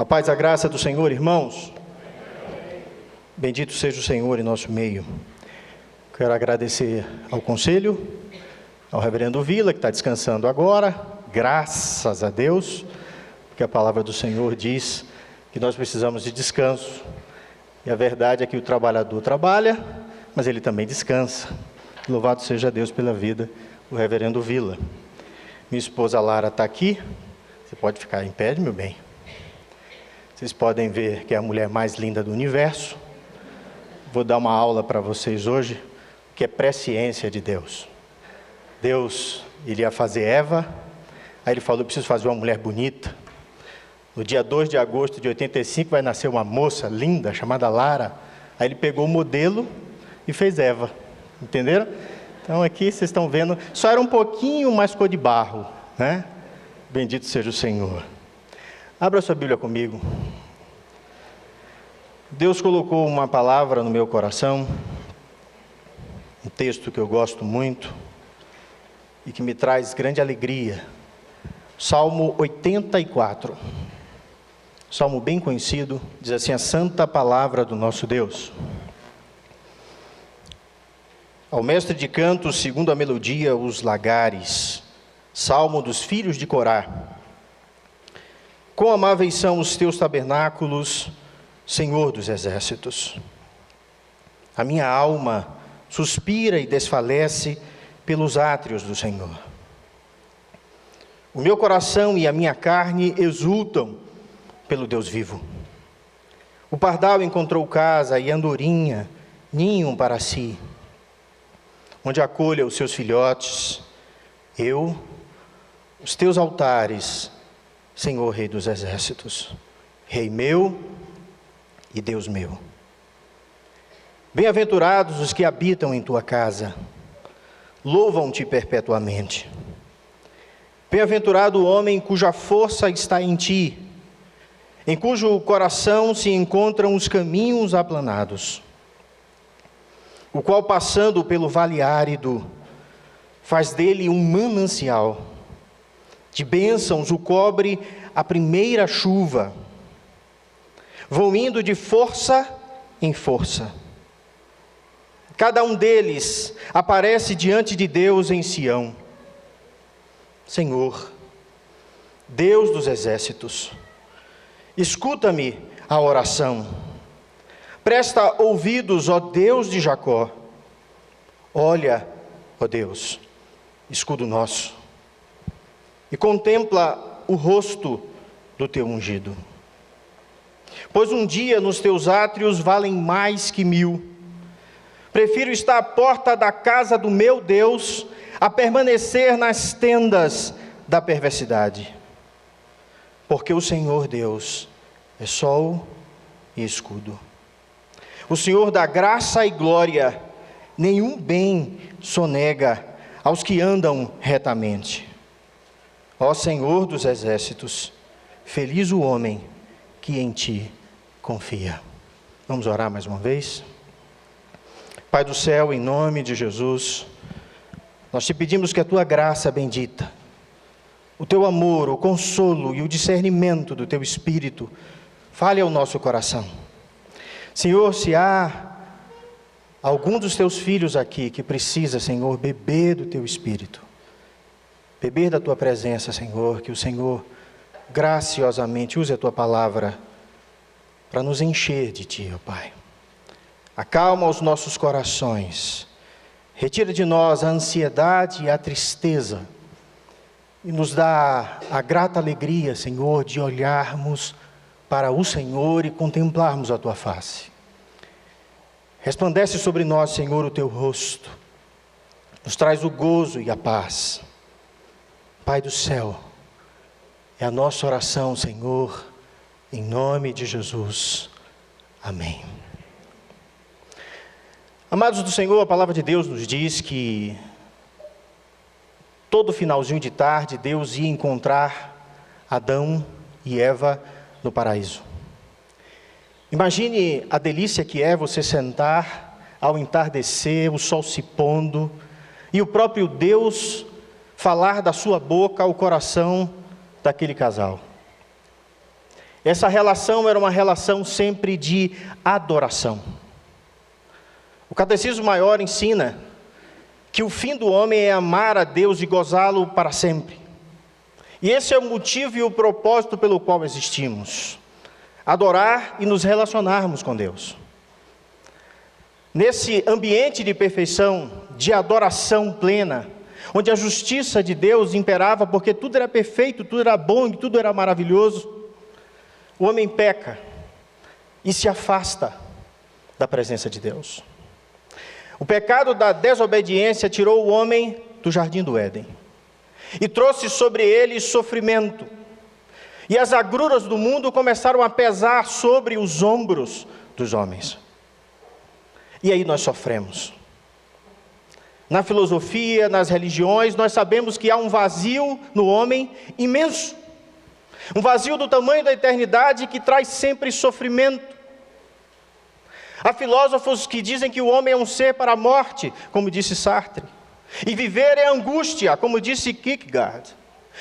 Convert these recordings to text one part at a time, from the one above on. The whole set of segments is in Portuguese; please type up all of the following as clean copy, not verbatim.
A paz e a graça do Senhor, irmãos. Bendito seja o Senhor em nosso meio. Quero agradecer ao conselho, ao reverendo Vila, que está descansando agora, graças a Deus, porque a palavra do Senhor diz que nós precisamos de descanso. E a verdade é que o trabalhador trabalha, mas ele também descansa. Louvado seja Deus pela vida do reverendo Vila. Minha esposa Lara está aqui. Você pode ficar em pé, meu bem. Vocês podem ver que é a mulher mais linda do universo. Vou dar uma aula para vocês hoje, que é presciência de Deus. Deus iria fazer Eva, aí ele falou, eu preciso fazer uma mulher bonita. No dia 2 de agosto de 85 vai nascer uma moça linda, chamada Lara. Aí ele pegou o modelo e fez Eva, entenderam? Então aqui vocês estão vendo, só era um pouquinho mais cor de barro, né? Bendito seja o Senhor. Abra sua Bíblia comigo. Deus colocou uma palavra no meu coração, um texto que eu gosto muito e que me traz grande alegria. Salmo 84. Salmo bem conhecido, diz assim, a santa palavra do nosso Deus. Ao mestre de canto, segundo a melodia, os lagares, salmo dos filhos de Corá. Quão amáveis são os teus tabernáculos, Senhor dos exércitos. A minha alma suspira e desfalece pelos átrios do Senhor. O meu coração e a minha carne exultam pelo Deus vivo. O pardal encontrou casa e a andorinha, ninho para si, onde acolha os seus filhotes. Eu, os teus altares, Senhor Rei dos exércitos, Rei meu e Deus meu. Bem-aventurados os que habitam em tua casa, louvam-te perpetuamente. Bem-aventurado o homem cuja força está em ti, em cujo coração se encontram os caminhos aplanados, o qual, passando pelo vale árido, faz dele um manancial, de bênçãos o cobre a primeira chuva, vão indo de força em força. Cada um deles aparece diante de Deus em Sião. Senhor, Deus dos exércitos, escuta-me a oração. Presta ouvidos, ó Deus de Jacó. Olha, ó Deus, escudo nosso, e contempla o rosto do teu ungido. Pois um dia nos teus átrios valem mais que 1000. Prefiro estar à porta da casa do meu Deus a permanecer nas tendas da perversidade. Porque o Senhor Deus é sol e escudo. O Senhor dá graça e glória, nenhum bem sonega aos que andam retamente. Ó Senhor dos exércitos, feliz o homem que em ti confia. Vamos orar mais uma vez? Pai do céu, em nome de Jesus, nós te pedimos que a tua graça bendita, o teu amor, o consolo e o discernimento do teu Espírito fale ao nosso coração. Senhor, se há algum dos teus filhos aqui que precisa, Senhor, beber do teu Espírito, beber da tua presença, Senhor, que o Senhor graciosamente use a tua palavra para nos encher de ti, ó Pai. Acalma os nossos corações, retira de nós a ansiedade e a tristeza e nos dá a grata alegria, Senhor, de olharmos para o Senhor e contemplarmos a tua face. Resplandece sobre nós, Senhor, o teu rosto, nos traz o gozo e a paz. Pai do céu, é a nossa oração, Senhor, em nome de Jesus. Amém. Amados do Senhor, a palavra de Deus nos diz que todo finalzinho de tarde Deus ia encontrar Adão e Eva no paraíso. Imagine a delícia que é você sentar ao entardecer, o sol se pondo, e o próprio Deus falar da sua boca ao coração daquele casal. Essa relação era uma relação sempre de adoração. O Catecismo Maior ensina que o fim do homem é amar a Deus e gozá-lo para sempre. E esse é o motivo e o propósito pelo qual existimos: adorar e nos relacionarmos com Deus. Nesse ambiente de perfeição, de adoração plena, onde a justiça de Deus imperava, porque tudo era perfeito, tudo era bom e tudo era maravilhoso, o homem peca e se afasta da presença de Deus. O pecado da desobediência tirou o homem do jardim do Éden e trouxe sobre ele sofrimento. E as agruras do mundo começaram a pesar sobre os ombros dos homens. E aí nós sofremos. Na filosofia, nas religiões, nós sabemos que há um vazio no homem imenso. Um vazio do tamanho da eternidade que traz sempre sofrimento. Há filósofos que dizem que o homem é um ser para a morte, como disse Sartre. E viver é angústia, como disse Kierkegaard.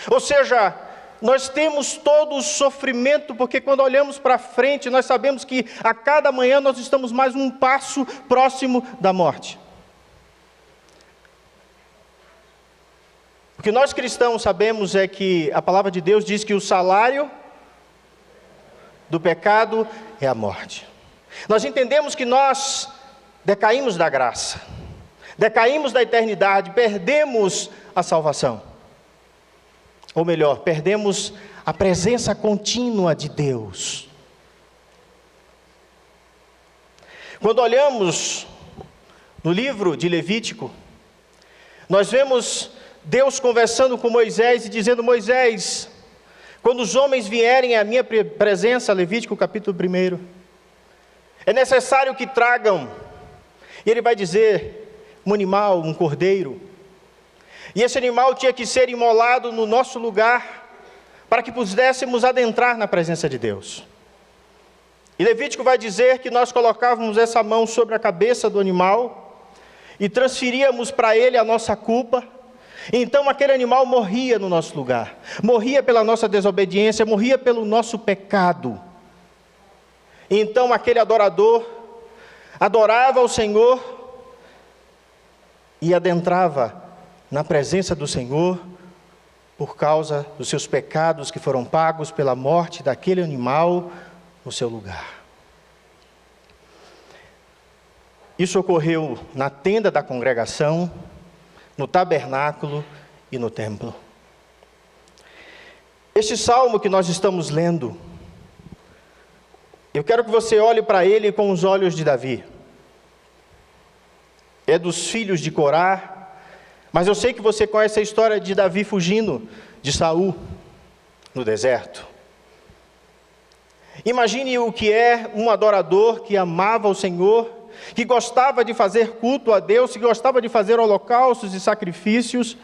Ou seja, nós temos todo o sofrimento, porque quando olhamos para frente, nós sabemos que a cada manhã nós estamos mais um passo próximo da morte. O que nós cristãos sabemos é que a palavra de Deus diz que o salário do pecado é a morte. Nós entendemos que nós decaímos da graça, decaímos da eternidade, perdemos a salvação. Ou melhor, perdemos a presença contínua de Deus. Quando olhamos no livro de Levítico, nós vemos Deus conversando com Moisés e dizendo: Moisés, quando os homens vierem à minha presença, Levítico capítulo 1, é necessário que tragam, e ele vai dizer, um animal, um cordeiro, e esse animal tinha que ser imolado no nosso lugar, para que pudéssemos adentrar na presença de Deus. E Levítico vai dizer que nós colocávamos essa mão sobre a cabeça do animal, e transferíamos para ele a nossa culpa. Então aquele animal morria no nosso lugar, morria pela nossa desobediência, morria pelo nosso pecado. Então aquele adorador adorava ao Senhor e adentrava na presença do Senhor por causa dos seus pecados que foram pagos pela morte daquele animal no seu lugar. Isso ocorreu na tenda da congregação, no tabernáculo e no templo. Este salmo que nós estamos lendo, eu quero que você olhe para ele com os olhos de Davi. É dos filhos de Corá, mas eu sei que você conhece a história de Davi fugindo de Saul no deserto. Imagine o que é um adorador que amava o Senhor, que gostava de fazer culto a Deus, que gostava de fazer holocaustos e sacrifícios,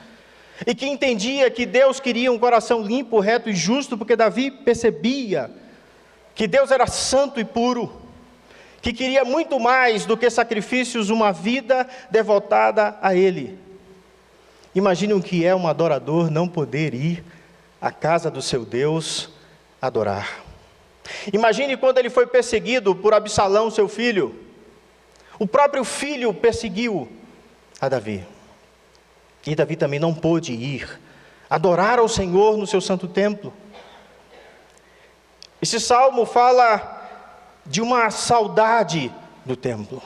e que entendia que Deus queria um coração limpo, reto e justo, porque Davi percebia que Deus era santo e puro, que queria muito mais do que sacrifícios, uma vida devotada a Ele. Imagine o que é um adorador não poder ir à casa do seu Deus adorar. Imagine quando ele foi perseguido por Absalão, seu filho. O próprio filho perseguiu a Davi. E Davi também não pôde ir adorar ao Senhor no seu santo templo. Esse salmo fala de uma saudade do templo,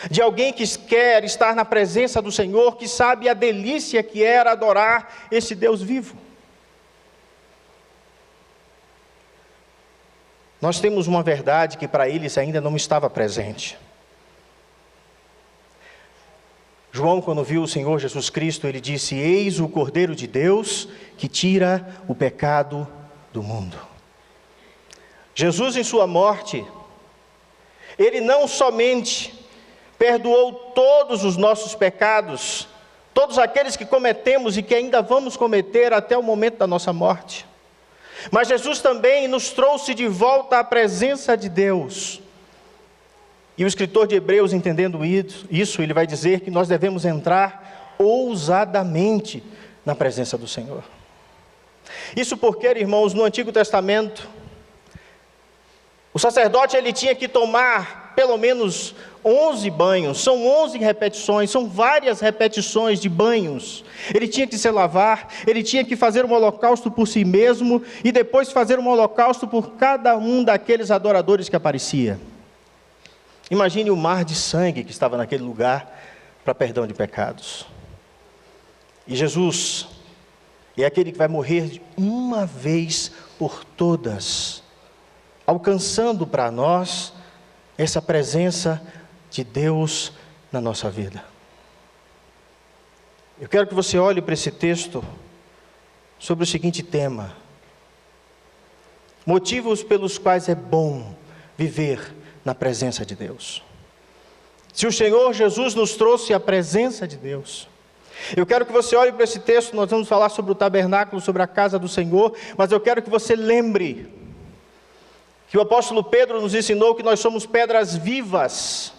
de alguém que quer estar na presença do Senhor, que sabe a delícia que era adorar esse Deus vivo. Nós temos uma verdade que para eles ainda não estava presente. João, quando viu o Senhor Jesus Cristo, ele disse: eis o Cordeiro de Deus que tira o pecado do mundo. Jesus, em sua morte, ele não somente perdoou todos os nossos pecados, todos aqueles que cometemos e que ainda vamos cometer até o momento da nossa morte, mas Jesus também nos trouxe de volta à presença de Deus. E o escritor de Hebreus, entendendo isso, ele vai dizer que nós devemos entrar ousadamente na presença do Senhor. Isso porque, irmãos, no Antigo Testamento, O sacerdote ele tinha que tomar pelo menos 11 banhos, são 11 repetições, são várias repetições de banhos. Ele tinha que se lavar, ele tinha que fazer um holocausto por si mesmo e depois fazer um holocausto por cada um daqueles adoradores que aparecia. Imagine o mar de sangue que estava naquele lugar para perdão de pecados. E Jesus é aquele que vai morrer de uma vez por todas, alcançando para nós essa presença de Deus na nossa vida. Eu quero que você olhe para esse texto sobre o seguinte tema: motivos pelos quais é bom viver na presença de Deus. Se o Senhor Jesus nos trouxe a presença de Deus, eu quero que você olhe para esse texto. Nós vamos falar sobre o tabernáculo, sobre a casa do Senhor, mas eu quero que você lembre que o apóstolo Pedro nos ensinou que nós somos pedras vivas.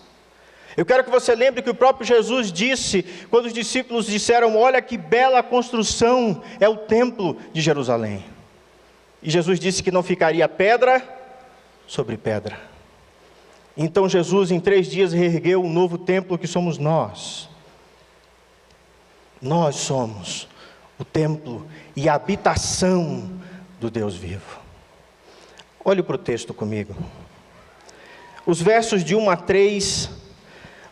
Eu quero que você lembre que o próprio Jesus disse, quando os discípulos disseram: olha que bela construção é o templo de Jerusalém. E Jesus disse que não ficaria pedra sobre pedra. Então Jesus em 3 dias reergueu um novo templo que somos nós. Nós somos o templo e a habitação do Deus vivo. Olhe para o texto comigo. Os versos de 1 a 3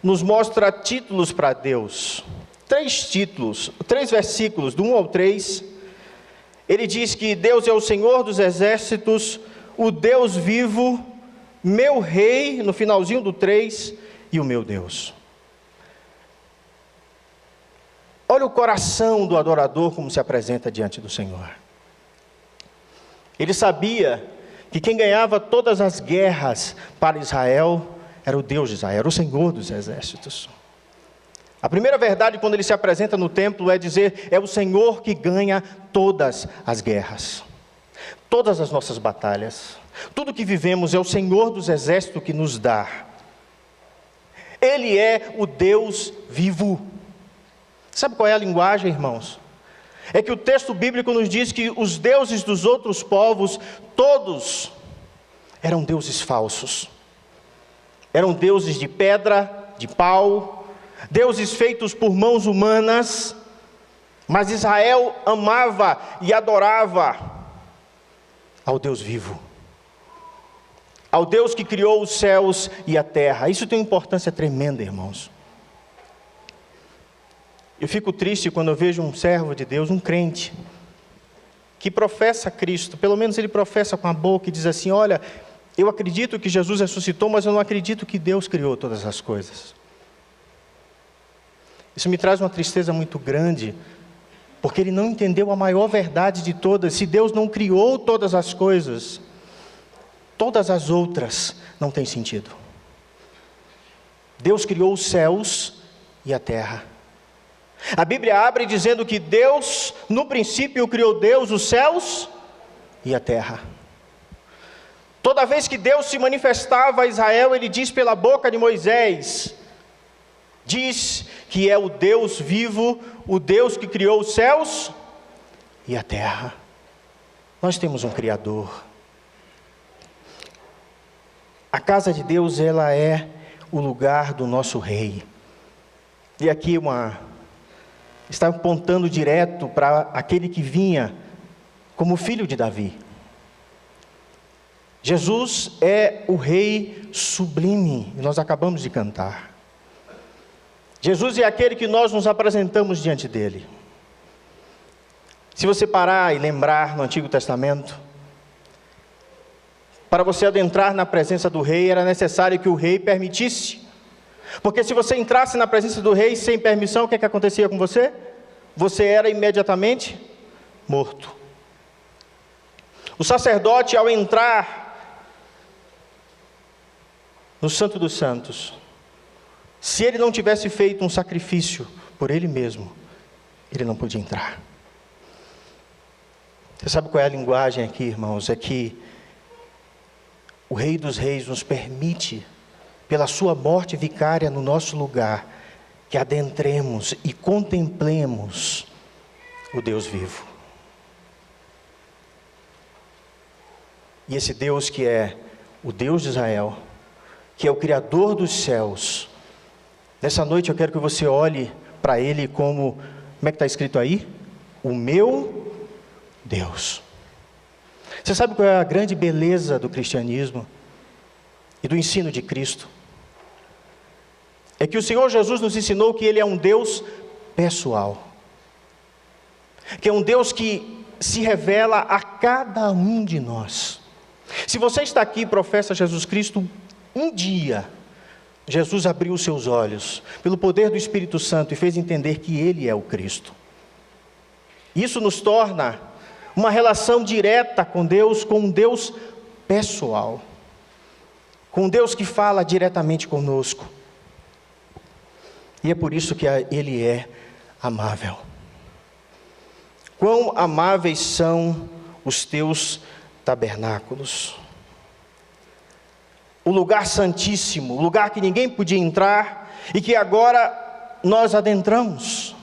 nos mostra títulos para Deus. 3 títulos, 3 versículos, do 1 ao 3. Ele diz que Deus é o Senhor dos exércitos, o Deus vivo, meu rei, no finalzinho do 3, e o meu Deus. Olha o coração do adorador como se apresenta diante do Senhor. Ele sabia que quem ganhava todas as guerras para Israel era o Deus de Israel, era o Senhor dos exércitos. A primeira verdade quando ele se apresenta no templo é dizer: é o Senhor que ganha todas as guerras, todas as nossas batalhas, tudo que vivemos é o Senhor dos exércitos que nos dá. Ele é o Deus vivo. Sabe qual é a linguagem, irmãos? É que o texto bíblico nos diz que os deuses dos outros povos, todos eram deuses falsos. Eram deuses de pedra, de pau, deuses feitos por mãos humanas. Mas Israel amava e adorava ao Deus vivo, ao Deus que criou os céus e a terra. Isso tem uma importância tremenda, irmãos. Eu fico triste quando eu vejo um servo de Deus, um crente, que professa Cristo, pelo menos ele professa com a boca e diz assim: olha, eu acredito que Jesus ressuscitou, mas eu não acredito que Deus criou todas as coisas. Isso me traz uma tristeza muito grande, porque ele não entendeu a maior verdade de todas. Se Deus não criou todas as coisas, todas as outras não têm sentido. Deus criou os céus e a terra. A Bíblia abre dizendo que Deus, no princípio criou Deus os céus e a terra. Toda vez que Deus se manifestava a Israel, ele diz pela boca de Moisés, diz que é o Deus vivo, o Deus que criou os céus e a terra. Nós temos um Criador. A casa de Deus, ela é o lugar do nosso rei. E aqui está apontando direto para aquele que vinha como filho de Davi. Jesus é o rei sublime, e nós acabamos de cantar. Jesus é aquele que nós nos apresentamos diante dele. Se você parar e lembrar no Antigo Testamento, para você adentrar na presença do rei, era necessário que o rei permitisse. Porque se você entrasse na presença do rei sem permissão, o que acontecia com você? Você era imediatamente morto. O sacerdote, ao entrar no Santo dos Santos, se ele não tivesse feito um sacrifício por ele mesmo, ele não podia entrar. Você sabe qual é a linguagem aqui, irmãos? É que o Rei dos Reis nos permite, pela sua morte vicária no nosso lugar, que adentremos e contemplemos o Deus vivo. E esse Deus que é o Deus de Israel, que é o Criador dos céus. Nessa noite eu quero que você olhe para Ele como é que está escrito aí? O meu Deus. Você sabe qual é a grande beleza do cristianismo e do ensino de Cristo? É que o Senhor Jesus nos ensinou que Ele é um Deus pessoal, que é um Deus que se revela a cada um de nós. Se você está aqui e professa Jesus Cristo, um dia Jesus abriu os seus olhos pelo poder do Espírito Santo e fez entender que Ele é o Cristo. Isso nos torna uma relação direta com um Deus pessoal, com um Deus que fala diretamente conosco. E é por isso que Ele é amável. Quão amáveis são os teus tabernáculos. O lugar santíssimo, o lugar que ninguém podia entrar e que agora nós adentramos.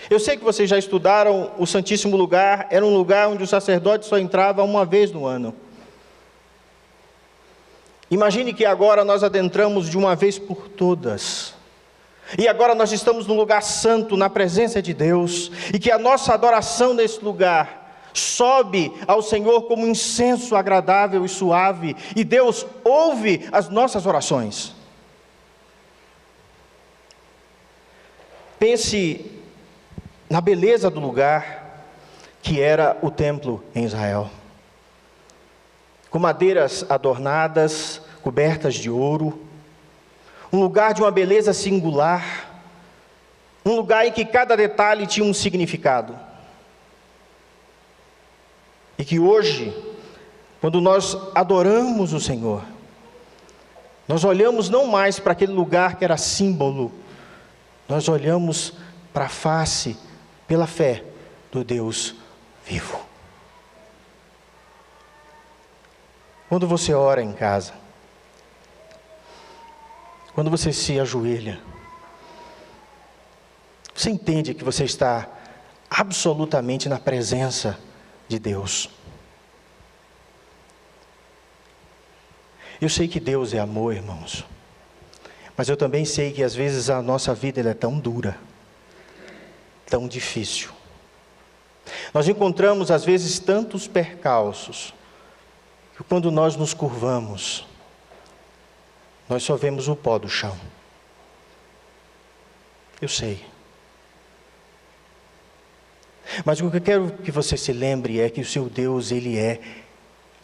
Eu sei que vocês já estudaram o Santíssimo Lugar, era um lugar onde o sacerdote só entrava uma vez no ano. Imagine que agora nós adentramos de uma vez por todas. E agora nós estamos num lugar santo, na presença de Deus, e que a nossa adoração nesse lugar sobe ao Senhor como um incenso agradável e suave, e Deus ouve as nossas orações. Pense na beleza do lugar que era o templo em Israel, com madeiras adornadas, cobertas de ouro, um lugar de uma beleza singular, um lugar em que cada detalhe tinha um significado. E que hoje, quando nós adoramos o Senhor, nós olhamos não mais para aquele lugar que era símbolo, nós olhamos para a face, pela fé, do Deus vivo. Quando você ora em casa, quando você se ajoelha, você entende que você está absolutamente na presença de Deus. Eu sei que Deus é amor, irmãos, mas eu também sei que às vezes a nossa vida ela é tão dura, tão difícil. Nós encontramos às vezes tantos percalços, que quando nós nos curvamos, nós só vemos o pó do chão. Eu sei. Mas o que eu quero que você se lembre é que o seu Deus, Ele é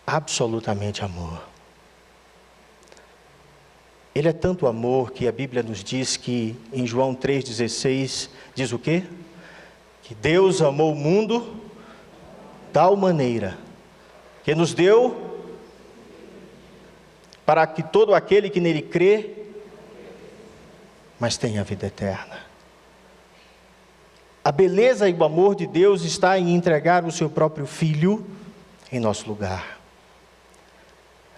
absolutamente amor. Ele é tanto amor que a Bíblia nos diz que em João 3,16 diz o quê? Que Deus amou o mundo de tal maneira que nos deu para que todo aquele que nele crê, mas tenha a vida eterna. A beleza e o amor de Deus está em entregar o seu próprio Filho em nosso lugar.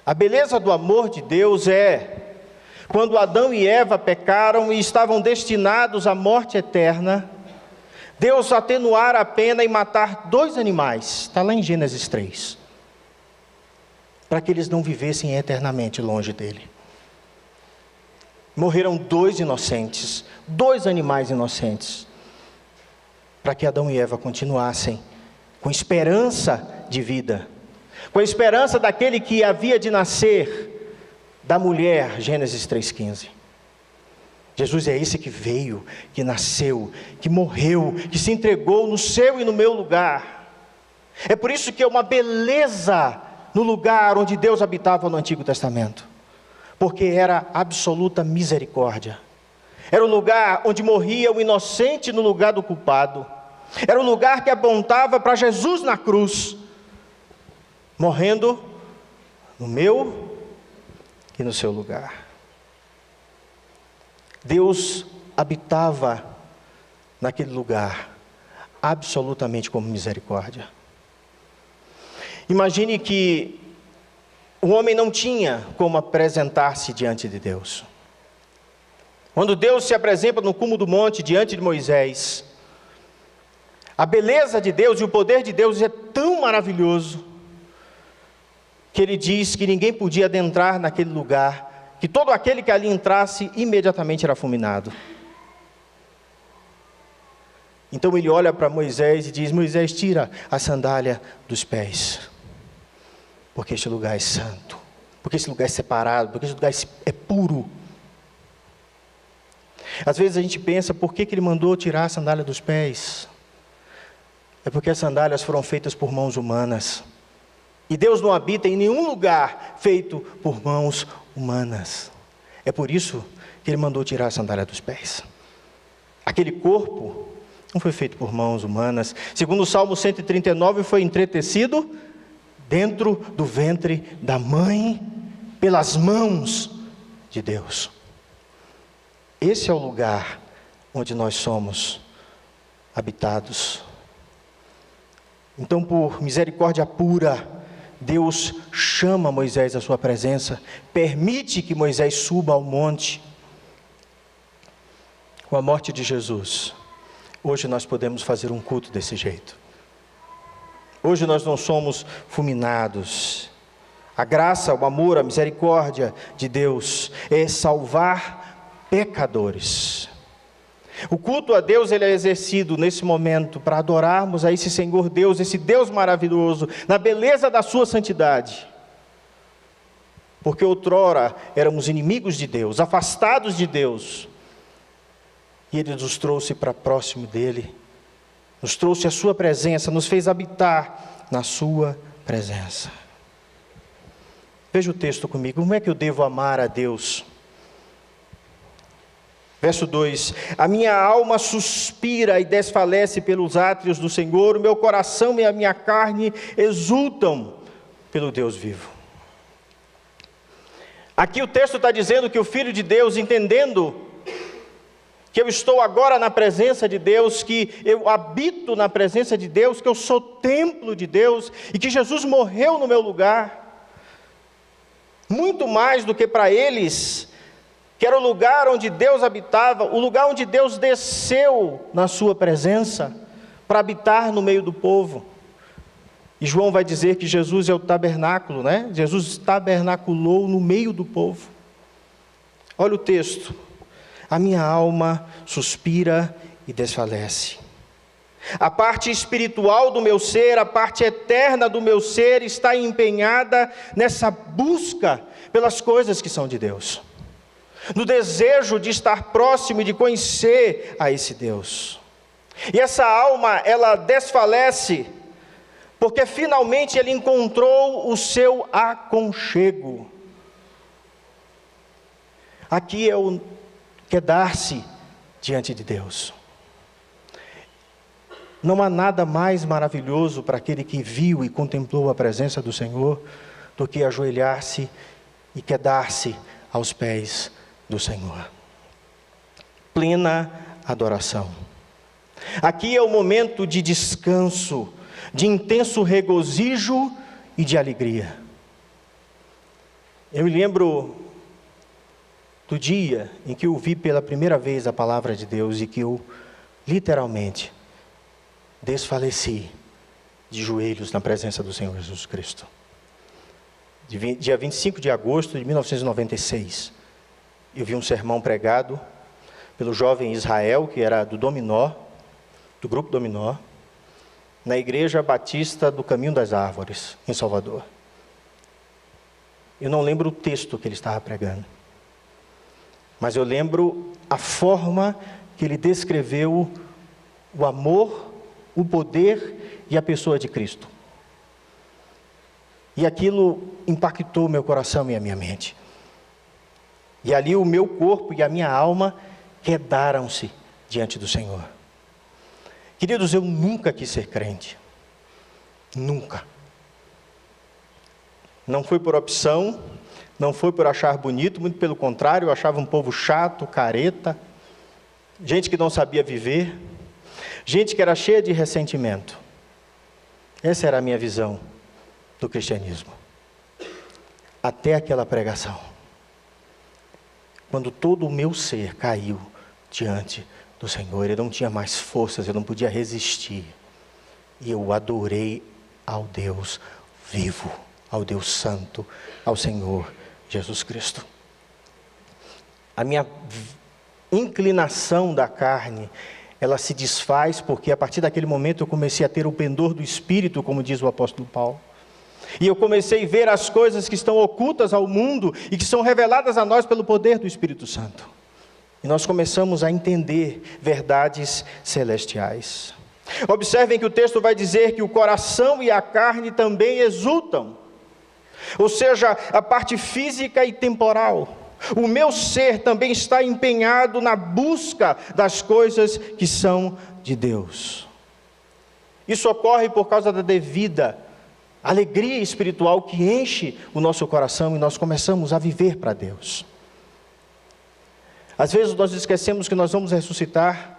A beleza do amor de Deus é quando Adão e Eva pecaram e estavam destinados à morte eterna, Deus atenuar a pena e matar 2 animais, está lá em Gênesis 3, para que eles não vivessem eternamente longe dele. Morreram 2 inocentes, 2 animais inocentes, para que Adão e Eva continuassem com esperança de vida, com a esperança daquele que havia de nascer da mulher, Gênesis 3,15. Jesus é esse que veio, que nasceu, que morreu, que se entregou no seu e no meu lugar. É por isso que é uma beleza no lugar onde Deus habitava no Antigo Testamento, porque era absoluta misericórdia. Era o lugar onde morria o inocente no lugar do culpado. Era o lugar que apontava para Jesus na cruz, morrendo no meu e no seu lugar. Deus habitava naquele lugar, absolutamente como misericórdia. Imagine que o homem não tinha como apresentar-se diante de Deus. Quando Deus se apresenta no cume do monte diante de Moisés, a beleza de Deus e o poder de Deus é tão maravilhoso, que ele diz que ninguém podia adentrar naquele lugar, que todo aquele que ali entrasse imediatamente era fulminado. Então ele olha para Moisés e diz: Moisés, tira a sandália dos pés, porque este lugar é santo, porque este lugar é separado, porque este lugar é puro. Às vezes a gente pensa, por que ele mandou tirar a sandália dos pés? É porque as sandálias foram feitas por mãos humanas. E Deus não habita em nenhum lugar feito por mãos humanas. É por isso que ele mandou tirar a sandália dos pés. Aquele corpo não foi feito por mãos humanas. Segundo o Salmo 139, foi entretecido dentro do ventre da mãe, pelas mãos de Deus. Esse é o lugar onde nós somos habitados. Então, por misericórdia pura, Deus chama Moisés à sua presença, permite que Moisés suba ao monte. Com a morte de Jesus, hoje nós podemos fazer um culto desse jeito. Hoje nós não somos fulminados. A graça, o amor, a misericórdia de Deus é salvar pecadores. O culto a Deus, ele é exercido nesse momento para adorarmos a esse Senhor Deus, esse Deus maravilhoso, na beleza da sua santidade. Porque outrora éramos inimigos de Deus, afastados de Deus, e Ele nos trouxe para próximo dEle, nos trouxe a sua presença, nos fez habitar na sua presença. Veja o texto comigo, como é que eu devo amar a Deus? Verso 2: a minha alma suspira e desfalece pelos átrios do Senhor, o meu coração e a minha carne exultam pelo Deus vivo. Aqui o texto está dizendo que o Filho de Deus, entendendo que eu estou agora na presença de Deus, que eu habito na presença de Deus, que eu sou templo de Deus, e que Jesus morreu no meu lugar, muito mais do que para eles, que era o lugar onde Deus habitava, o lugar onde Deus desceu na sua presença, para habitar no meio do povo. E João vai dizer que Jesus é o tabernáculo, né? Jesus tabernaculou no meio do povo. Olha o texto: a minha alma suspira e desfalece. A parte espiritual do meu ser, a parte eterna do meu ser está empenhada nessa busca pelas coisas que são de Deus, no desejo de estar próximo e de conhecer a esse Deus. E essa alma, ela desfalece, porque finalmente ele encontrou o seu aconchego. Aqui é o quedar-se diante de Deus. Não há nada mais maravilhoso para aquele que viu e contemplou a presença do Senhor, do que ajoelhar-se e quedar-se aos pés do Senhor. Plena adoração. Aqui é o momento de descanso, de intenso regozijo e de alegria. Eu me lembro do dia em que eu ouvi pela primeira vez a palavra de Deus e que eu, literalmente, desfaleci de joelhos na presença do Senhor Jesus Cristo. Dia 25 de agosto de 1996, eu vi um sermão pregado pelo jovem Israel, que era do Dominó, do grupo Dominó, na Igreja Batista do Caminho das Árvores, em Salvador. Eu não lembro o texto que ele estava pregando, mas eu lembro a forma que ele descreveu o amor, o poder e a pessoa de Cristo. E aquilo impactou meu coração e a minha mente. E ali o meu corpo e a minha alma quedaram-se diante do Senhor. Queridos, eu nunca quis ser crente. Nunca. Não foi por opção, não foi por achar bonito, muito pelo contrário, eu achava um povo chato, careta, gente que não sabia viver, gente que era cheia de ressentimento. Essa era a minha visão do cristianismo. Até aquela pregação, quando todo o meu ser caiu diante do Senhor, eu não tinha mais forças, eu não podia resistir, e eu adorei ao Deus vivo, ao Deus Santo, ao Senhor Jesus Cristo. A minha inclinação da carne, ela se desfaz, porque a partir daquele momento eu comecei a ter o pendor do Espírito, como diz o apóstolo Paulo. E eu comecei a ver as coisas que estão ocultas ao mundo e que são reveladas a nós pelo poder do Espírito Santo. E nós começamos a entender verdades celestiais. Observem que o texto vai dizer que o coração e a carne também exultam. Ou seja, a parte física e temporal. O meu ser também está empenhado na busca das coisas que são de Deus. Isso ocorre por causa da devida alegria espiritual que enche o nosso coração e nós começamos a viver para Deus. Às vezes nós esquecemos que nós vamos ressuscitar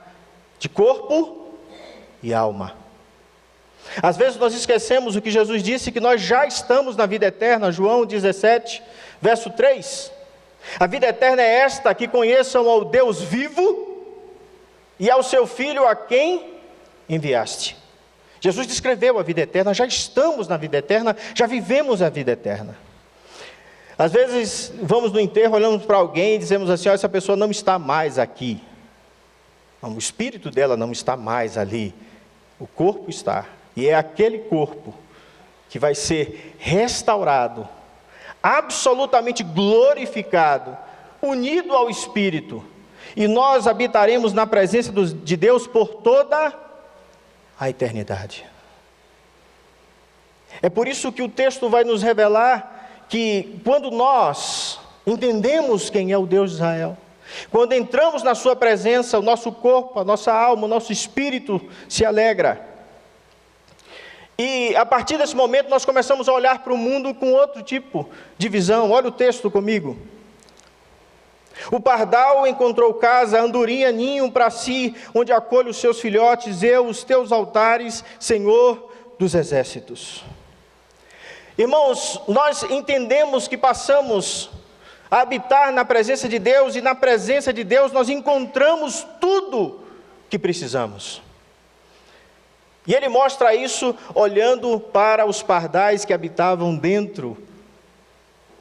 de corpo e alma. Às vezes nós esquecemos o que Jesus disse, que nós já estamos na vida eterna, João 17, verso 3. A vida eterna é esta, que conheçam ao Deus vivo e ao seu Filho a quem enviaste. Jesus descreveu a vida eterna, já estamos na vida eterna, já vivemos a vida eterna. Às vezes vamos no enterro, olhamos para alguém e dizemos assim: essa pessoa não está mais aqui. Não, o espírito dela não está mais ali, o corpo está. E é aquele corpo que vai ser restaurado, absolutamente glorificado, unido ao Espírito. E nós habitaremos na presença de Deus por toda a eternidade. É por isso que o texto vai nos revelar que quando nós entendemos quem é o Deus de Israel, quando entramos na sua presença, o nosso corpo, a nossa alma, o nosso espírito se alegra. E a partir desse momento nós começamos a olhar para o mundo com outro tipo de visão. Olha o texto comigo. O pardal encontrou casa, a andorinha ninho para si, onde acolhe os seus filhotes, eu, os teus altares, Senhor dos exércitos. Irmãos, nós entendemos que passamos a habitar na presença de Deus, e na presença de Deus nós encontramos tudo que precisamos. E ele mostra isso olhando para os pardais que habitavam dentro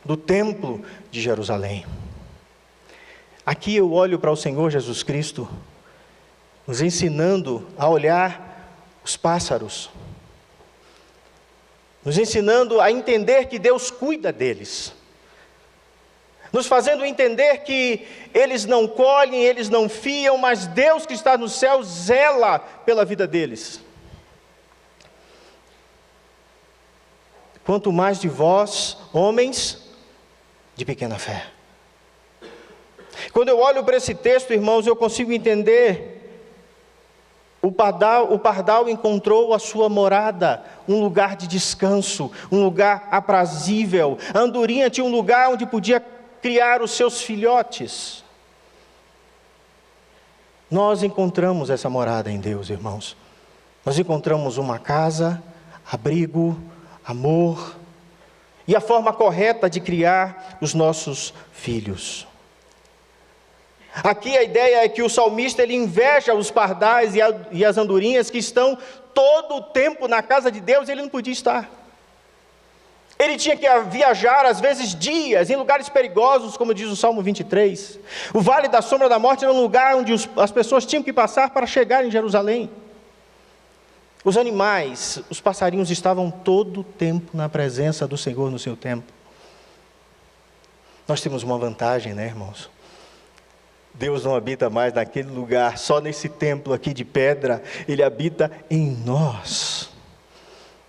do templo de Jerusalém. Aqui eu olho para o Senhor Jesus Cristo, nos ensinando a olhar os pássaros, nos ensinando a entender que Deus cuida deles, nos fazendo entender que eles não colhem, eles não fiam, mas Deus que está no céu zela pela vida deles. Quanto mais de vós, homens de pequena fé. Quando eu olho para esse texto, irmãos, eu consigo entender. O pardal encontrou a sua morada, um lugar de descanso, um lugar aprazível. A andorinha tinha um lugar onde podia criar os seus filhotes. Nós encontramos essa morada em Deus, irmãos. Nós encontramos uma casa, abrigo, amor e a forma correta de criar os nossos filhos. Aqui a ideia é que o salmista ele inveja os pardais e as andorinhas que estão todo o tempo na casa de Deus, e ele não podia estar. Ele tinha que viajar, às vezes dias, em lugares perigosos, como diz o Salmo 23. O vale da sombra da morte era um lugar onde as pessoas tinham que passar para chegar em Jerusalém. Os animais, os passarinhos estavam todo o tempo na presença do Senhor no seu templo. Nós temos uma vantagem, né, irmãos? Deus não habita mais naquele lugar, só nesse templo aqui de pedra. Ele habita em nós.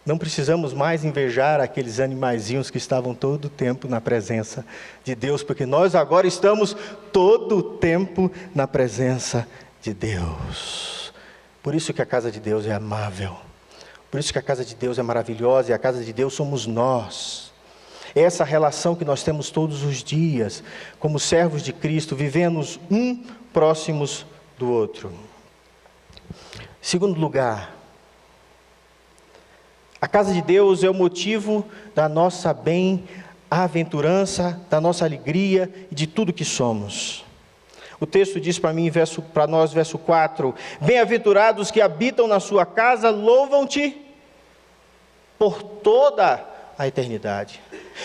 Não precisamos mais invejar aqueles animaizinhos que estavam todo o tempo na presença de Deus, porque nós agora estamos todo o tempo na presença de Deus. Por isso que a casa de Deus é amável. Por isso que a casa de Deus é maravilhosa, e a casa de Deus somos nós. É essa relação que nós temos todos os dias, como servos de Cristo, vivemos um próximos do outro. Segundo lugar, a casa de Deus é o motivo da nossa bem-aventurança, da nossa alegria e de tudo que somos. O texto diz para nós, verso 4, bem-aventurados que habitam na sua casa, louvam-te por toda a eternidade.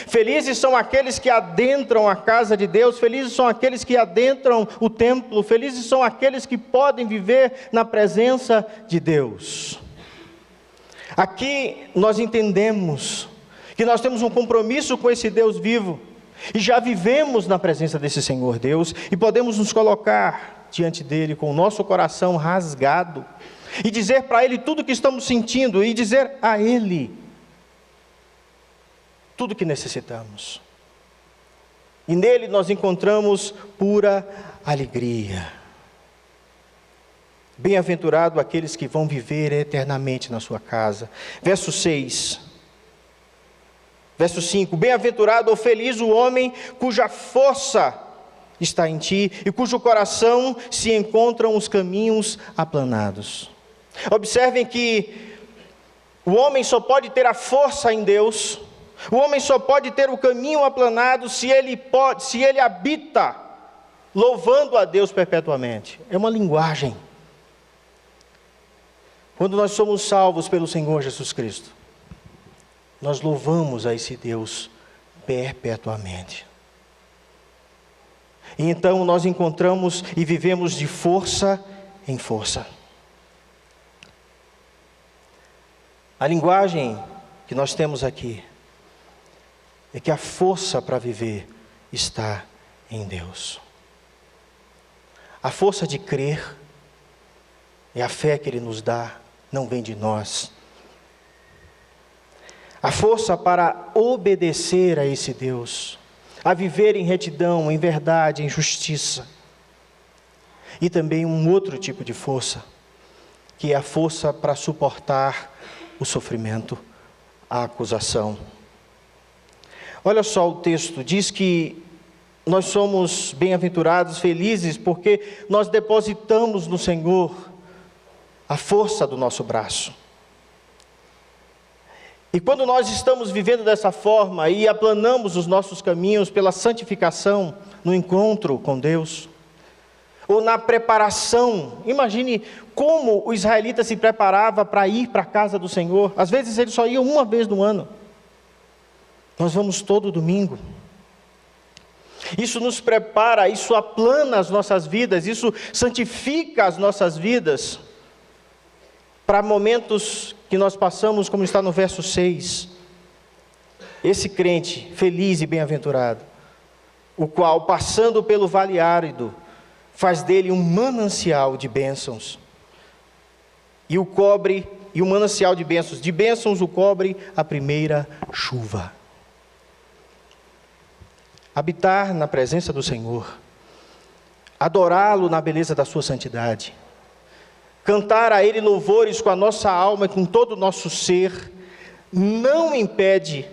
Felizes são aqueles que adentram a casa de Deus, felizes são aqueles que adentram o templo, felizes são aqueles que podem viver na presença de Deus. Aqui nós entendemos que nós temos um compromisso com esse Deus vivo, e já vivemos na presença desse Senhor Deus, e podemos nos colocar diante dele com o nosso coração rasgado, e dizer para ele tudo o que estamos sentindo, e dizer a ele tudo o que necessitamos. E nele nós encontramos pura alegria. Bem-aventurado aqueles que vão viver eternamente na sua casa. Verso 6. Verso 5. Bem-aventurado ou feliz o homem cuja força está em ti e cujo coração se encontram os caminhos aplanados. Observem que o homem só pode ter a força em Deus, o homem só pode ter o caminho aplanado se ele habita louvando a Deus perpetuamente. É uma linguagem. Quando nós somos salvos pelo Senhor Jesus Cristo, nós louvamos a esse Deus perpetuamente. E então nós encontramos e vivemos de força em força. A linguagem que nós temos aqui é que a força para viver está em Deus. A força de crer é a fé que Ele nos dá, não vem de nós. A força para obedecer a esse Deus, a viver em retidão, em verdade, em justiça. E também um outro tipo de força, que é a força para suportar o sofrimento, a acusação. Olha só o texto, diz que nós somos bem-aventurados, felizes, porque nós depositamos no Senhor a força do nosso braço. E quando nós estamos vivendo dessa forma e aplanamos os nossos caminhos pela santificação, no encontro com Deus, ou na preparação, imagine como o israelita se preparava para ir para a casa do Senhor. Às vezes ele só ia uma vez no ano. Nós vamos todo domingo. Isso nos prepara, isso aplana as nossas vidas, isso santifica as nossas vidas para momentos que nós passamos, como está no verso 6. Esse crente feliz e bem-aventurado, o qual, passando pelo vale árido, faz dele um manancial de bênçãos, e o cobre, e o manancial de bênçãos o cobre a primeira chuva. Habitar na presença do Senhor, adorá-lo na beleza da sua santidade, cantar a Ele louvores com a nossa alma e com todo o nosso ser, não impede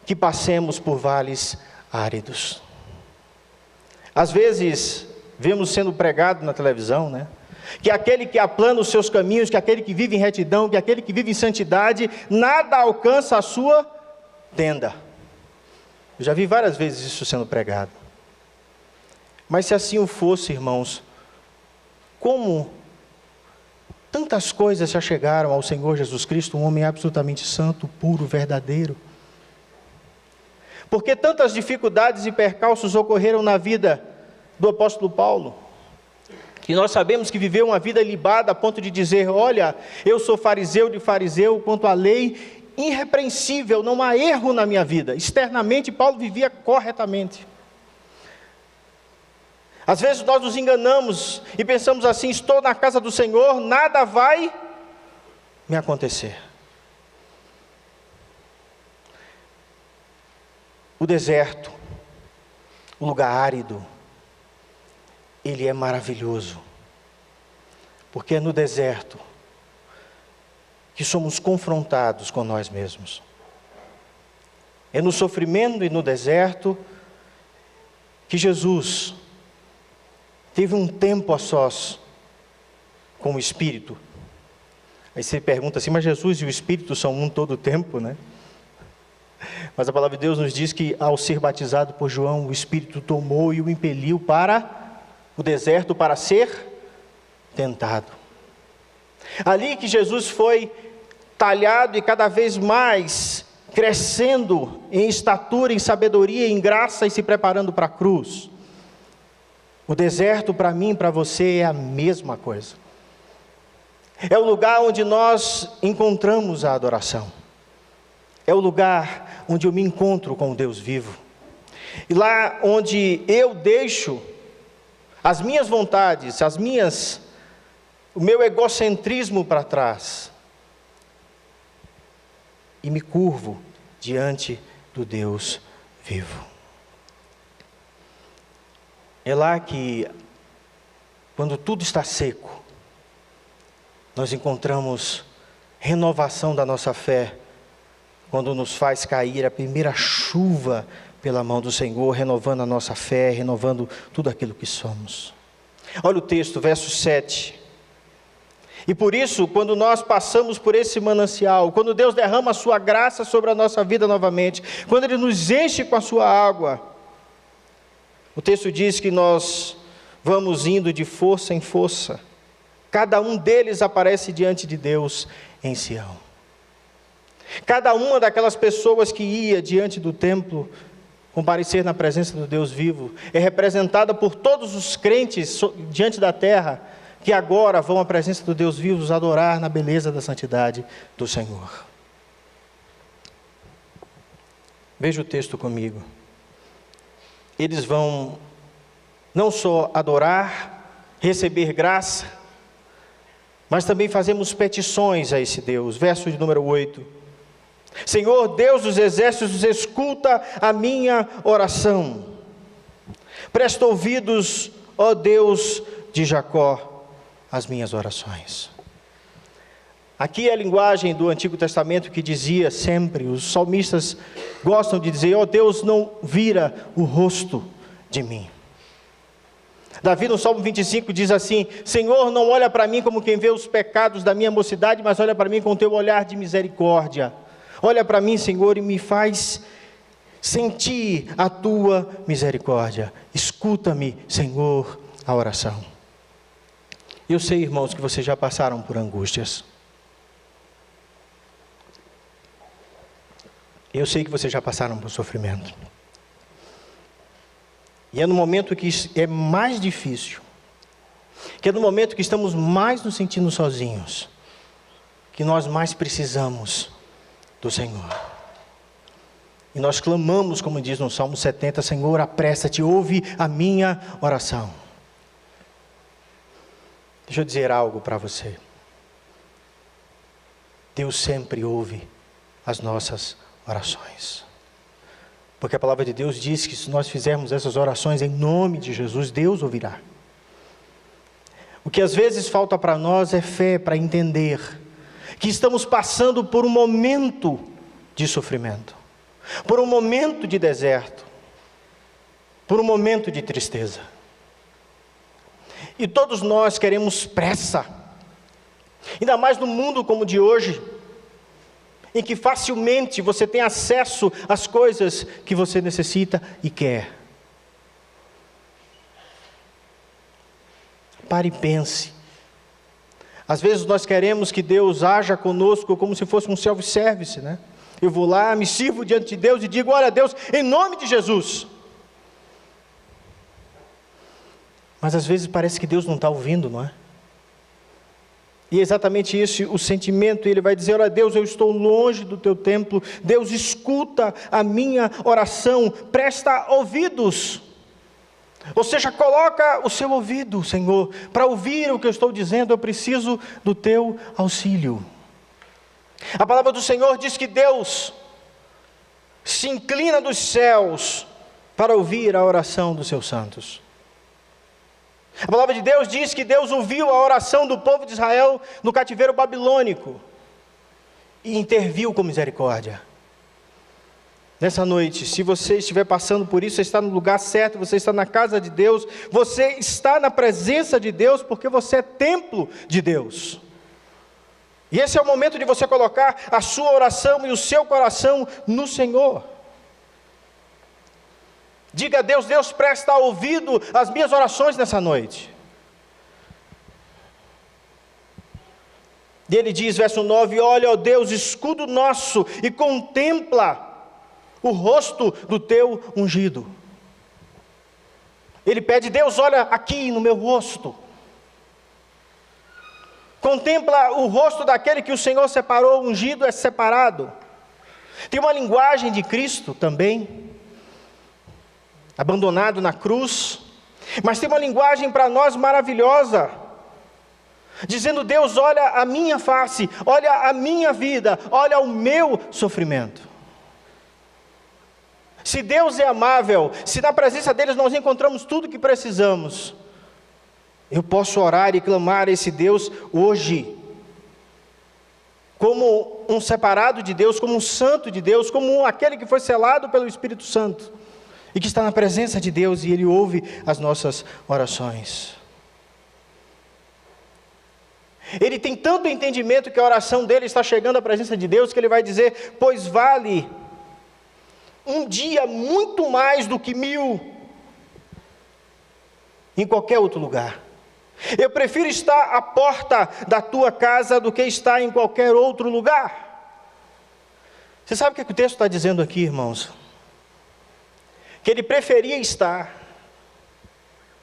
que passemos por vales áridos. Às vezes, vemos sendo pregado na televisão, né? Que aquele que aplana os seus caminhos, que aquele que vive em retidão, que aquele que vive em santidade, nada alcança a sua tenda. Eu já vi várias vezes isso sendo pregado. Mas se assim o fosse, irmãos, como tantas coisas já chegaram ao Senhor Jesus Cristo, um homem absolutamente santo, puro, verdadeiro? Porque tantas dificuldades e percalços ocorreram na vida do apóstolo Paulo, que nós sabemos que viveu uma vida ilibada a ponto de dizer: olha, eu sou fariseu de fariseu, quanto à lei, irrepreensível, não há erro na minha vida. Externamente, Paulo vivia corretamente. Às vezes nós nos enganamos e pensamos assim: estou na casa do Senhor, nada vai me acontecer. O deserto, o lugar árido, ele é maravilhoso, porque é no deserto que somos confrontados com nós mesmos. É no sofrimento e no deserto que Jesus teve um tempo a sós com o Espírito. Aí você pergunta assim: mas Jesus e o Espírito são um todo o tempo, né? Mas a palavra de Deus nos diz que ao ser batizado por João, o Espírito tomou e o impeliu para o deserto para ser tentado. Ali que Jesus foi talhado e cada vez mais crescendo em estatura, em sabedoria, em graça e se preparando para a cruz. O deserto para mim e para você é a mesma coisa. É o lugar onde nós encontramos a adoração. É o lugar onde eu me encontro com o Deus vivo. E lá onde eu deixo as minhas vontades, o meu egocentrismo para trás e me curvo diante do Deus vivo. É lá que, quando tudo está seco, nós encontramos renovação da nossa fé, quando nos faz cair a primeira chuva pela mão do Senhor, renovando a nossa fé, renovando tudo aquilo que somos. Olha o texto, verso 7. E por isso, quando nós passamos por esse manancial, quando Deus derrama a sua graça sobre a nossa vida novamente, quando Ele nos enche com a sua água, o texto diz que nós vamos indo de força em força. Cada um deles aparece diante de Deus em Sião. Cada uma daquelas pessoas que ia diante do templo comparecer na presença do Deus vivo é representada por todos os crentes diante da terra que agora vão à presença do Deus vivo adorar na beleza da santidade do Senhor. Veja o texto comigo. Eles vão não só adorar, receber graça, mas também fazemos petições a esse Deus. Verso de número 8. Senhor, Deus dos exércitos, escuta a minha oração. Presta ouvidos, ó Deus de Jacó, às minhas orações. Aqui é a linguagem do Antigo Testamento que dizia sempre, os salmistas gostam de dizer, ó Deus, não vira o rosto de mim. Davi no Salmo 25 diz assim, Senhor, não olha para mim como quem vê os pecados da minha mocidade, mas olha para mim com o teu olhar de misericórdia. Olha para mim, Senhor, e me faz sentir a tua misericórdia. Escuta-me, Senhor, a oração. Eu sei, irmãos, que vocês já passaram por angústias. Eu sei que vocês já passaram por sofrimento. E é no momento que é mais difícil, que é no momento que estamos mais nos sentindo sozinhos, que nós mais precisamos do Senhor. E nós clamamos, como diz no Salmo 70, Senhor, apressa-te, ouve a minha oração. Deixa eu dizer algo para você. Deus sempre ouve as nossas orações. Porque a palavra de Deus diz que se nós fizermos essas orações em nome de Jesus, Deus ouvirá. O que às vezes falta para nós é fé para entender que estamos passando por um momento de sofrimento, por um momento de deserto, por um momento de tristeza. E todos nós queremos pressa, ainda mais no mundo como o de hoje, em que facilmente você tem acesso às coisas que você necessita e quer. Pare e pense. Às vezes nós queremos que Deus haja conosco como se fosse um self-service, né? Eu vou lá, me sirvo diante de Deus e digo, olha Deus, em nome de Jesus. Mas às vezes parece que Deus não está ouvindo, não é? E é exatamente isso o sentimento, ele vai dizer, olha Deus, eu estou longe do teu templo, Deus escuta a minha oração, presta ouvidos. Ou seja, coloca o seu ouvido, Senhor, para ouvir o que eu estou dizendo, eu preciso do teu auxílio. A palavra do Senhor diz que Deus se inclina dos céus para ouvir a oração dos seus santos. A palavra de Deus diz que Deus ouviu a oração do povo de Israel no cativeiro babilônico e interviu com misericórdia. Nessa noite, se você estiver passando por isso, você está no lugar certo, você está na casa de Deus, você está na presença de Deus, porque você é templo de Deus. E esse é o momento de você colocar a sua oração e o seu coração no Senhor. Diga a Deus, Deus presta ouvido às minhas orações nessa noite. E ele diz, verso 9, olha, ó Deus, escudo nosso, e contempla o rosto do teu ungido. Ele pede, Deus, olha aqui no meu rosto. Contempla o rosto daquele que o Senhor separou, o ungido é separado. Tem uma linguagem de Cristo também, abandonado na cruz, mas tem uma linguagem para nós maravilhosa, dizendo, Deus, olha a minha face, olha a minha vida, olha o meu sofrimento. Se Deus é amável, se na presença deles nós encontramos tudo o que precisamos, eu posso orar e clamar a esse Deus hoje, como um separado de Deus, como um santo de Deus, como aquele que foi selado pelo Espírito Santo, e que está na presença de Deus, e Ele ouve as nossas orações. Ele tem tanto entendimento que a oração dele está chegando à presença de Deus, que ele vai dizer, pois vale um dia muito mais do que 1000 em qualquer outro lugar. Eu prefiro estar à porta da tua casa do que estar em qualquer outro lugar. Você sabe o que o texto está dizendo aqui, irmãos? Que ele preferia estar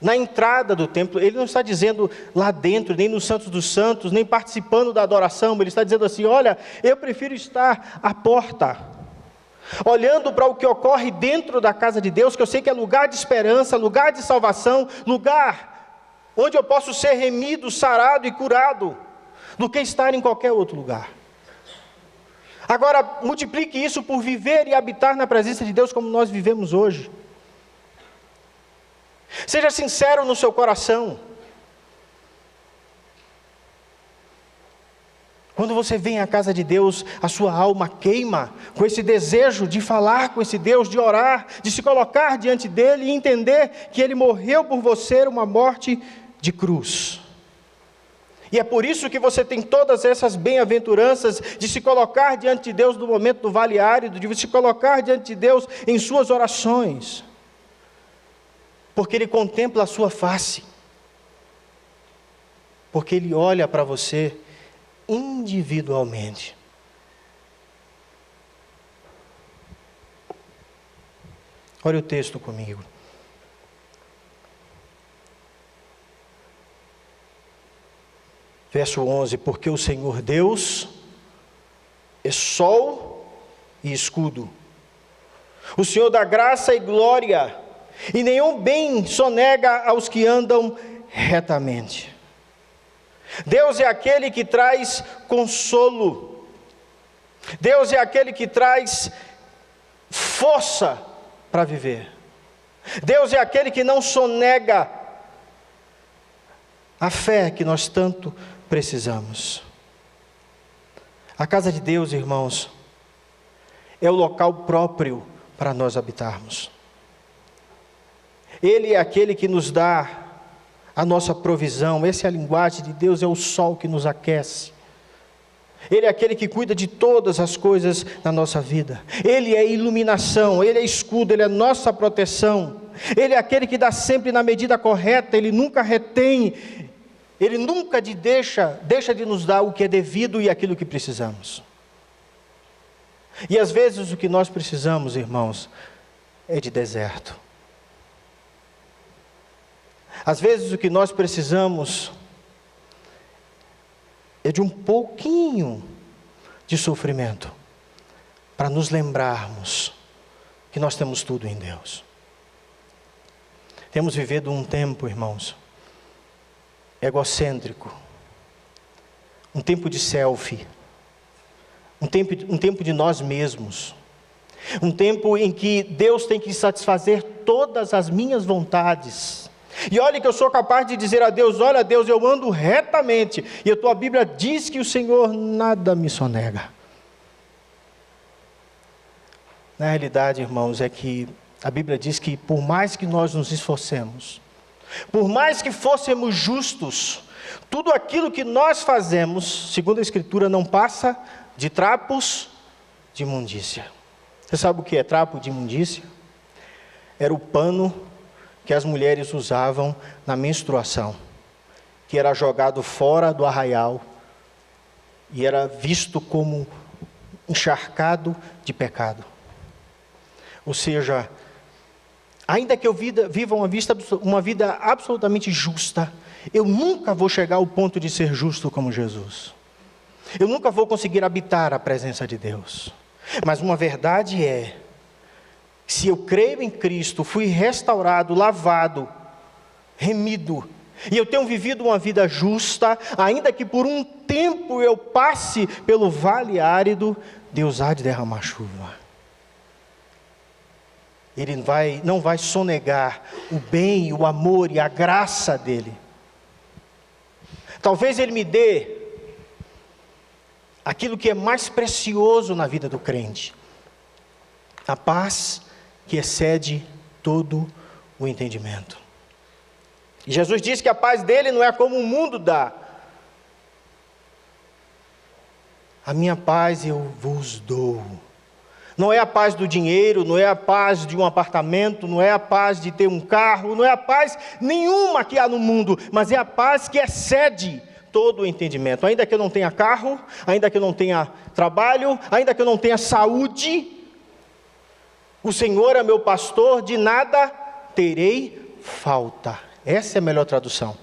na entrada do templo. Ele não está dizendo lá dentro, nem no Santos dos Santos, nem participando da adoração. Ele está dizendo assim, olha, eu prefiro estar à porta, olhando para o que ocorre dentro da casa de Deus, que eu sei que é lugar de esperança, lugar de salvação, lugar onde eu posso ser remido, sarado e curado, do que estar em qualquer outro lugar. Agora, multiplique isso por viver e habitar na presença de Deus como nós vivemos hoje. Seja sincero no seu coração. Quando você vem à casa de Deus, a sua alma queima com esse desejo de falar com esse Deus, de orar, de se colocar diante dele e entender que ele morreu por você uma morte de cruz. E é por isso que você tem todas essas bem-aventuranças de se colocar diante de Deus no momento do vale árido, de se colocar diante de Deus em suas orações. Porque Ele contempla a sua face. Porque Ele olha para você individualmente. Olha o texto comigo. Verso 11, porque o Senhor Deus é sol e escudo. O Senhor dá graça e glória, e nenhum bem sonega aos que andam retamente. Deus é aquele que traz consolo. Deus é aquele que traz força para viver. Deus é aquele que não sonega a fé que nós tanto precisamos. A casa de Deus, irmãos, é o local próprio para nós habitarmos. Ele é aquele que nos dá a nossa provisão. Essa é a linguagem de Deus, é o sol que nos aquece. Ele é aquele que cuida de todas as coisas na nossa vida. Ele é iluminação, Ele é escudo, Ele é nossa proteção. Ele é aquele que dá sempre na medida correta, Ele nunca retém, Ele nunca deixa de nos dar o que é devido e aquilo que precisamos. E às vezes o que nós precisamos, irmãos, é de deserto. Às vezes o que nós precisamos é de um pouquinho de sofrimento, para nos lembrarmos que nós temos tudo em Deus. Temos vivido um tempo, irmãos, egocêntrico, um tempo de selfie, um tempo de nós mesmos, um tempo em que Deus tem que satisfazer todas as minhas vontades. E olha que eu sou capaz de dizer a Deus, olha Deus, eu ando retamente, e a tua Bíblia diz que o Senhor nada me sonega. Na realidade, irmãos, é que a Bíblia diz que por mais que nós nos esforcemos, por mais que fôssemos justos, tudo aquilo que nós fazemos, segundo a Escritura, não passa de trapos de imundícia. Você sabe o que é trapo de imundícia? Era o pano que as mulheres usavam na menstruação, que era jogado fora do arraial e era visto como encharcado de pecado. Ou seja, ainda que eu viva uma vida absolutamente justa, eu nunca vou chegar ao ponto de ser justo como Jesus. Eu nunca vou conseguir habitar a presença de Deus. Mas uma verdade é, se eu creio em Cristo, fui restaurado, lavado, remido, e eu tenho vivido uma vida justa, ainda que por um tempo eu passe pelo vale árido, Deus há de derramar chuva. Ele não vai sonegar o bem, o amor e a graça dele. Talvez Ele me dê aquilo que é mais precioso na vida do crente: a paz que excede todo o entendimento. E Jesus disse que a paz dele não é como o mundo dá. A minha paz eu vos dou. Não é a paz do dinheiro, não é a paz de um apartamento, não é a paz de ter um carro, não é a paz nenhuma que há no mundo, mas é a paz que excede todo o entendimento. Ainda que eu não tenha carro, ainda que eu não tenha trabalho, ainda que eu não tenha saúde, o Senhor é meu pastor, de nada terei falta. Essa é a melhor tradução.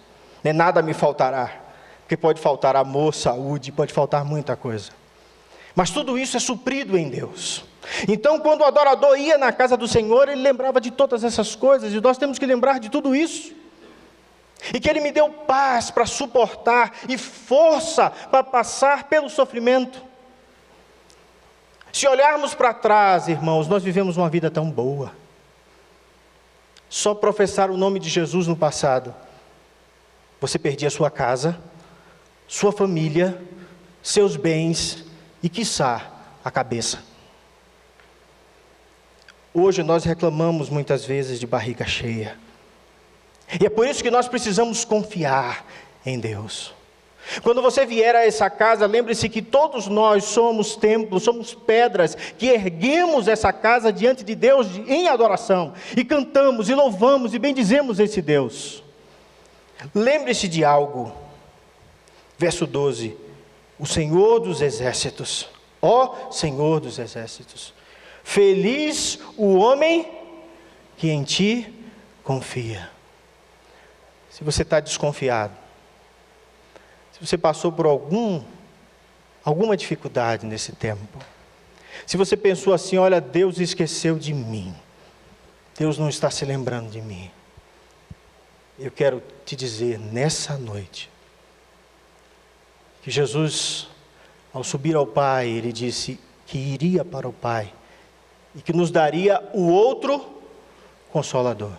Não é nada me faltará, porque pode faltar amor, saúde, pode faltar muita coisa. Mas tudo isso é suprido em Deus. Então, quando o adorador ia na casa do Senhor, ele lembrava de todas essas coisas, e nós temos que lembrar de tudo isso. E que Ele me deu paz para suportar e força para passar pelo sofrimento. Se olharmos para trás, irmãos, nós vivemos uma vida tão boa. Só professar o nome de Jesus no passado, você perdia sua casa, sua família, seus bens e, quiçá, a cabeça. Hoje nós reclamamos muitas vezes de barriga cheia. E é por isso que nós precisamos confiar em Deus. Quando você vier a essa casa, lembre-se que todos nós somos templos, somos pedras, que erguemos essa casa diante de Deus em adoração, e cantamos, e louvamos, e bendizemos esse Deus. Lembre-se de algo, verso 12, o Senhor dos exércitos, ó Senhor dos exércitos, feliz o homem que em ti confia. Se você está desconfiado, se você passou por alguma dificuldade nesse tempo, se você pensou assim, olha, Deus esqueceu de mim, Deus não está se lembrando de mim, eu quero te dizer nessa noite, que Jesus, ao subir ao Pai, Ele disse que iria para o Pai, e que nos daria o outro Consolador,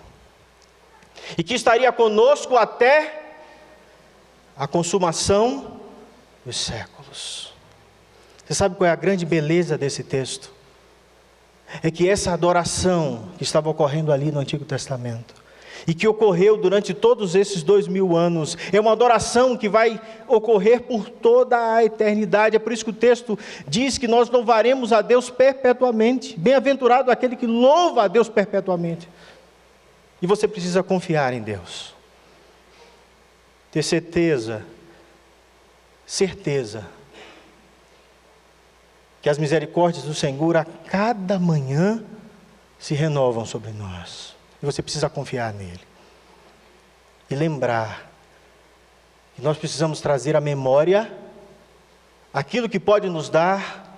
e que estaria conosco até a consumação dos séculos. Você sabe qual é a grande beleza desse texto? É que essa adoração que estava ocorrendo ali no Antigo Testamento, e que ocorreu durante todos esses 2000 anos, é uma adoração que vai ocorrer por toda a eternidade. É por isso que o texto diz que nós louvaremos a Deus perpetuamente. Bem-aventurado aquele que louva a Deus perpetuamente. E você precisa confiar em Deus. Ter certeza que as misericórdias do Senhor a cada manhã se renovam sobre nós. E você precisa confiar nele. E lembrar que nós precisamos trazer à memória aquilo que pode nos dar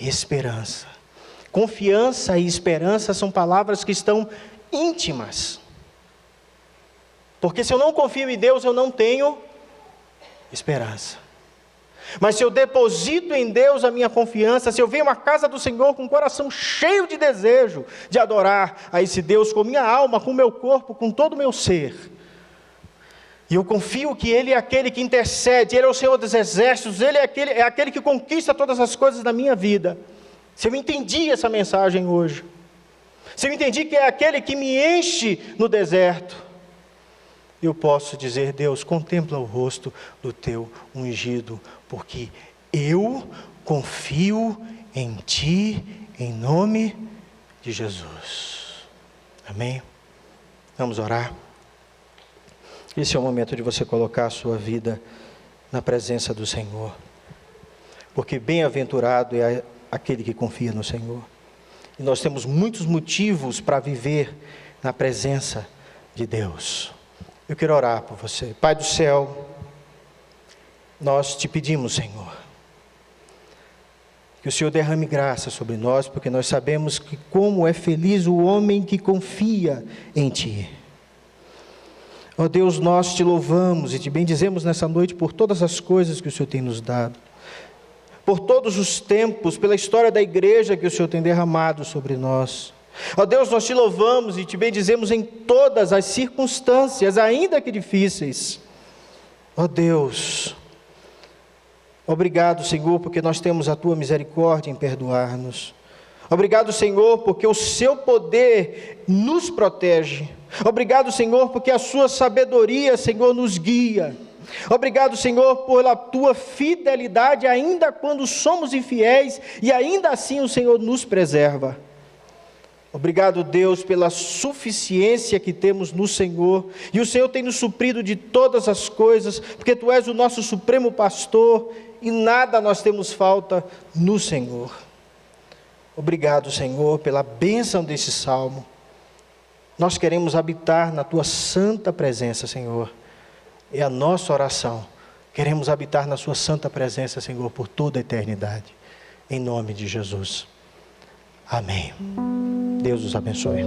esperança. Confiança e esperança são palavras que estão íntimas. Porque se eu não confio em Deus, eu não tenho esperança. Mas se eu deposito em Deus a minha confiança, se eu venho à casa do Senhor com o coração cheio de desejo de adorar a esse Deus com minha alma, com meu corpo, com todo o meu ser, e eu confio que Ele é aquele que intercede, Ele é o Senhor dos exércitos, Ele é aquele que conquista todas as coisas da minha vida. Se eu entendi essa mensagem hoje, se eu entendi que é aquele que me enche no deserto, eu posso dizer, Deus, contempla o rosto do teu ungido, porque eu confio em ti, em nome de Jesus. Amém? Vamos orar? Esse é o momento de você colocar a sua vida na presença do Senhor. porque bem-aventurado é aquele que confia no Senhor. E nós temos muitos motivos para viver na presença de Deus. Eu quero orar por você. Pai do céu, nós te pedimos, Senhor, que o Senhor derrame graça sobre nós, porque nós sabemos que como é feliz o homem que confia em Ti. Ó Deus, nós te louvamos e te bendizemos nessa noite por todas as coisas que o Senhor tem nos dado, por todos os tempos, pela história da igreja que o Senhor tem derramado sobre nós. Ó Deus, nós te louvamos e te bendizemos em todas as circunstâncias, ainda que difíceis. Ó Deus, obrigado, Senhor, porque nós temos a Tua misericórdia em perdoar-nos. Obrigado, Senhor, porque o Seu poder nos protege. Obrigado, Senhor, porque a Sua sabedoria, Senhor, nos guia. Obrigado, Senhor, pela Tua fidelidade, ainda quando somos infiéis, e ainda assim o Senhor nos preserva. Obrigado, Deus, pela suficiência que temos no Senhor, e o Senhor tem nos suprido de todas as coisas, porque Tu és o nosso supremo pastor, e nada nós temos falta no Senhor. Obrigado, Senhor, pela bênção desse salmo. Nós queremos habitar na Tua santa presença, Senhor. É a nossa oração. Queremos habitar na Sua santa presença, Senhor, por toda a eternidade. Em nome de Jesus. Amém. Deus os abençoe.